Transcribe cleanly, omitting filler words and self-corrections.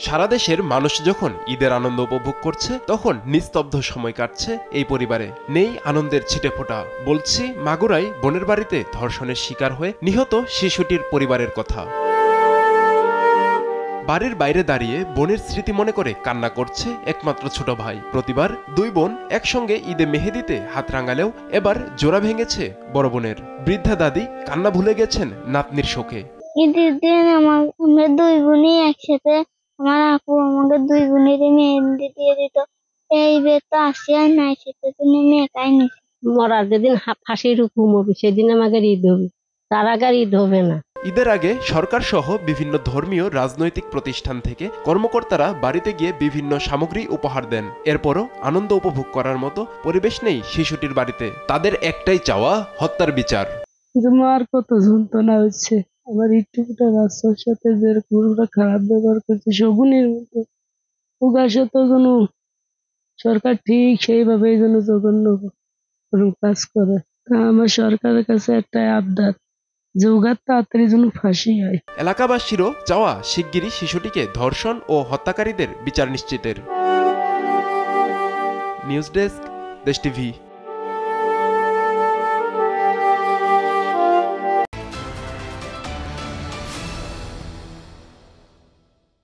সারা দেশের মানুষ যখন ঈদের আনন্দ উপভোগ করছে, তখন নিস্তব্ধ সময় কাটছে এই পরিবারে। নেই আনন্দের ছিটেফোঁটা। বলছি মাগুরায় বোনের বাড়িতে ধর্ষণের শিকার হয়ে নিহত শিশুটির পরিবারের কথা। বাড়ির বাইরে দাঁড়িয়ে বোনের স্মৃতি মনে করে কান্না করছে একমাত্র ছোট ভাই। প্রতিবার দুই বোন একসঙ্গে ঈদে মেহেদিতে হাত রাঙালেও এবার জোড়া ভেঙেছে বড় বোনের। বৃদ্ধা দাদি কান্না ভুলে গেছেন নাতনির শোকে। ঈদের দিন আমরা দুই বোনই একসাথে, আমার আপু আমাকে দুই বোনেরই মেহেন্দি দিয়ে দিত। এই বের তো আসি আর নাই, সেটা জন্য আমি একাই নিছি। মরার যেদিন ফাঁসির হুকুম হবে সেদিন আমাকে ঈদ হবে, তার আগে ঈদ হবে না। ঈদের আগে সরকার সহ বিভিন্ন ধর্মীয় রাজনৈতিক প্রতিষ্ঠান থেকে কর্মকর্তারা বাড়িতে গিয়ে বিভিন্ন সামগ্রী উপহার দেন। এরপরও আনন্দ উপভোগ করার মতো পরিবেশ নেই শিশুটির বাড়িতে। তাদের একটাই চাওয়া, হত্যার বিচার। আর কত যন্ত্রণা হচ্ছে। আমার একটুকুটা বাচ্চার সাথে যেরকম খারাপ ব্যবহার করছে শগুনের মতো, ওগার সাথে কোনো সরকার ঠিক সেইভাবে যেন জঘন্য কাজ করে। আমার সরকারের কাছে একটা আবদার, যে ওগার তাড়াতাড়ি যেন ফাঁসি হয়। এলাকাবাসীরও চাওয়া শিগগিরই শিশুটিকে ধর্ষণ ও হত্যাকারীদের বিচার নিশ্চিতের। নিউজ ডেস্ক, দেশ টিভি।